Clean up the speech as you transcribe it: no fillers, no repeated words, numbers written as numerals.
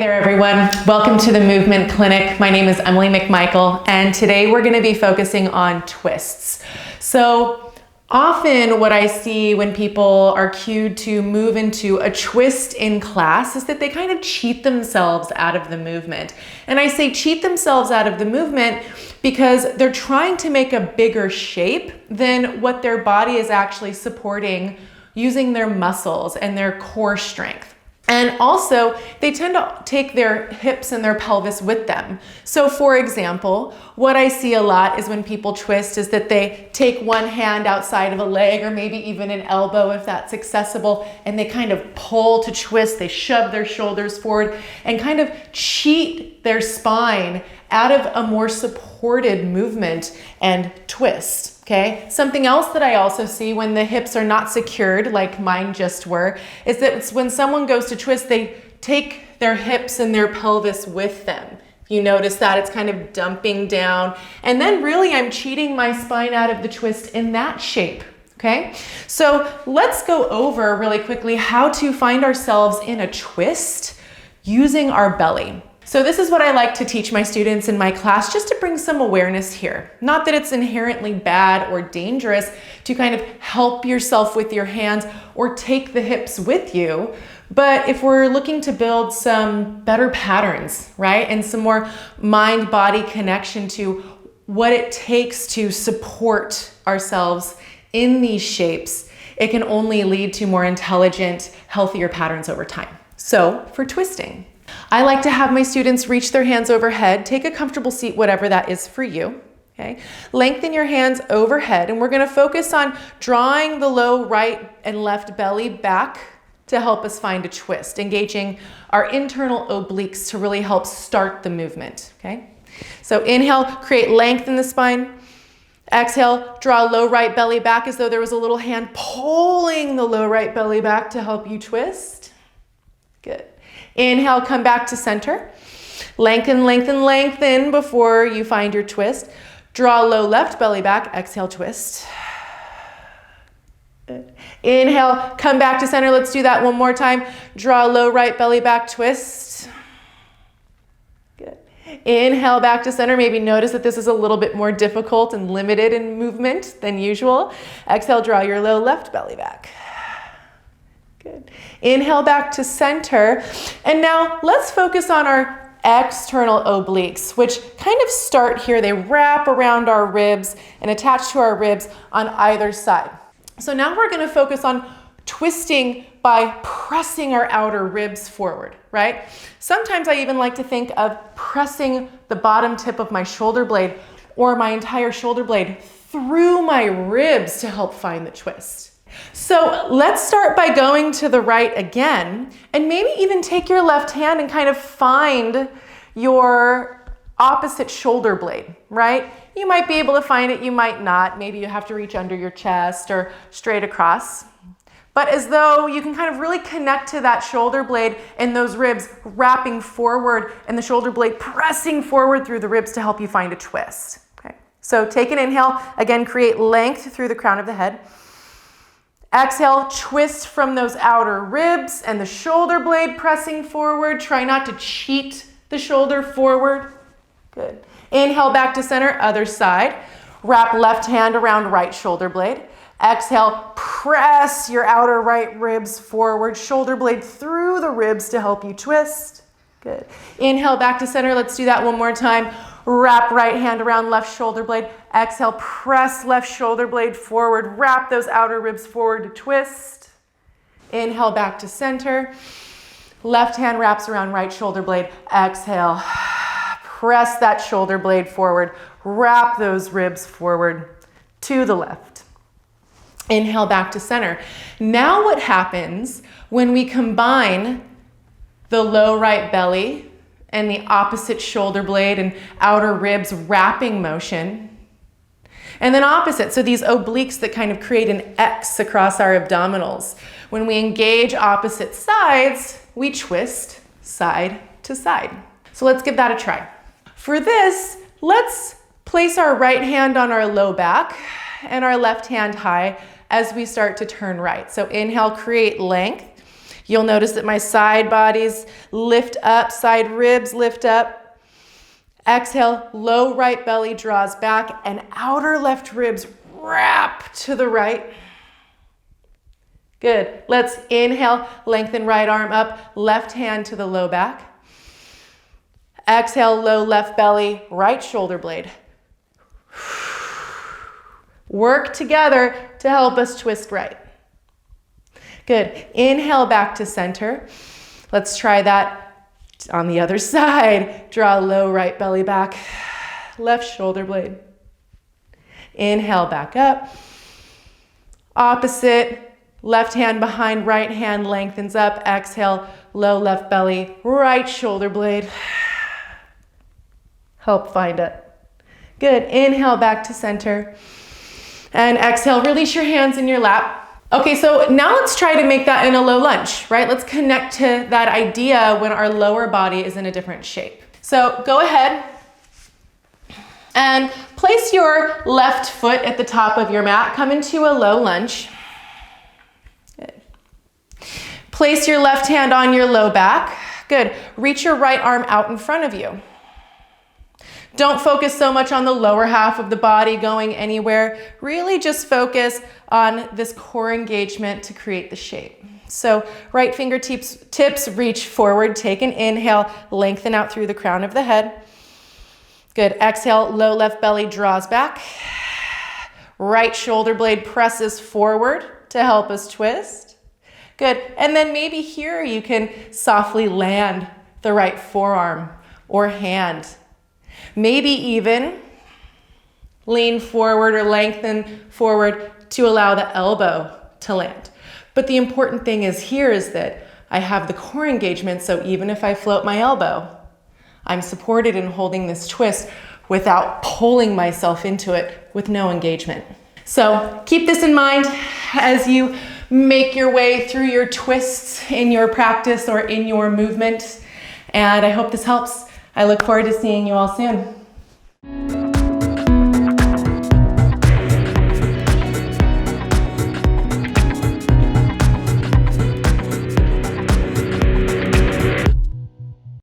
there, everyone. Welcome to the Movement Clinic. My name is Emily McMichael, and today we're going to be focusing on twists. So often what I see when people are cued to move into a twist in class is that they kind of cheat themselves out of the movement. And I say cheat themselves out of the movement because they're trying to make a bigger shape than what their body is actually supporting using their muscles and their core strength. And also, they tend to take their hips and their pelvis with them. So for example, what I see a lot is when people twist is that they take one hand outside of a leg or maybe even an elbow if that's accessible, and they kind of pull to twist. They shove their shoulders forward and kind of cheat their spine out of a more supported movement and twist. Okay. Something else that I also see when the hips are not secured, like mine just were, is that it's when someone goes to twist, they take their hips and their pelvis with them. You notice that it's kind of dumping down. And then really I'm cheating my spine out of the twist in that shape. Okay. So let's go over really quickly how to find ourselves in a twist using our belly. So this is what I like to teach my students in my class, just to bring some awareness here. Not that it's inherently bad or dangerous to kind of help yourself with your hands or take the hips with you, but if we're looking to build some better patterns, right? And some more mind-body connection to what it takes to support ourselves in these shapes, it can only lead to more intelligent, healthier patterns over time. So for twisting, I like to have my students reach their hands overhead, take a comfortable seat, whatever that is for you, okay? Lengthen your hands overhead, and we're gonna focus on drawing the low right and left belly back to help us find a twist, engaging our internal obliques to really help start the movement, okay? So inhale, create length in the spine. Exhale, draw low right belly back as though there was a little hand pulling the low right belly back to help you twist. Good. Inhale, come back to center. Lengthen, lengthen, lengthen before you find your twist. Draw low left belly back. Exhale, twist. Good. Inhale, come back to center. Let's do that one more time. Draw low right belly back, twist. Good. Inhale, back to center. Maybe notice that this is a little bit more difficult and limited in movement than usual. Exhale, draw your low left belly back. Good. Inhale back to center. And now let's focus on our external obliques, which kind of start here. They wrap around our ribs and attach to our ribs on either side. So now we're going to focus on twisting by pressing our outer ribs forward, right? Sometimes I even like to think of pressing the bottom tip of my shoulder blade or my entire shoulder blade through my ribs to help find the twist. So let's start by going to the right again, and maybe even take your left hand and kind of find your opposite shoulder blade, right? You might be able to find it, you might not. Maybe you have to reach under your chest or straight across. But as though you can kind of really connect to that shoulder blade and those ribs wrapping forward and the shoulder blade pressing forward through the ribs to help you find a twist. Okay. So take an inhale, again, create length through the crown of the head. Exhale, twist from those outer ribs and the shoulder blade pressing forward. Try not to cheat the shoulder forward. Good. Inhale back to center, other side. Wrap left hand around right shoulder blade. Exhale, press your outer right ribs forward, shoulder blade through the ribs to help you twist. Good. Inhale back to center. Let's do that one more time. Wrap right hand around left shoulder blade. Exhale, press left shoulder blade forward. Wrap those outer ribs forward to twist. Inhale back to center. Left hand wraps around right shoulder blade. Exhale, press that shoulder blade forward. Wrap those ribs forward to the left. Inhale back to center. Now what happens when we combine the low right belly and the opposite shoulder blade and outer ribs wrapping motion? And then opposite, so these obliques that kind of create an X across our abdominals. When we engage opposite sides, we twist side to side. So let's give that a try. For this, let's place our right hand on our low back and our left hand high as we start to turn right. So inhale, create length. You'll notice that my side bodies lift up, side ribs lift up. Exhale, low right belly draws back and outer left ribs wrap to the right. Good. Let's inhale, lengthen right arm up, left hand to the low back. Exhale, low left belly, right shoulder blade. Work together to help us twist right. Good. Inhale back to center. Let's try that on the other side. Draw low right belly back, left shoulder blade. Inhale back up. Opposite. Left hand behind right hand lengthens up. Exhale, low left belly, right shoulder blade. Help find it. Good. Inhale back to center. And exhale, release your hands in your lap. Okay, so now let's try to make that in a low lunge, right? Let's connect to that idea when our lower body is in a different shape. So go ahead and place your left foot at the top of your mat. Come into a low lunge. Good. Place your left hand on your low back. Good. Reach your right arm out in front of you. Don't focus so much on the lower half of the body going anywhere. Really just focus on this core engagement to create the shape. So right fingertips reach forward. Take an inhale, lengthen out through the crown of the head. Good. Exhale, low left belly draws back. Right shoulder blade presses forward to help us twist. Good. And then maybe here you can softly land the right forearm or hand. Maybe even lean forward or lengthen forward to allow the elbow to land. But the important thing is here is that I have the core engagement, so even if I float my elbow, I'm supported in holding this twist without pulling myself into it with no engagement. So keep this in mind as you make your way through your twists in your practice or in your movement. And I hope this helps. I look forward to seeing you all soon.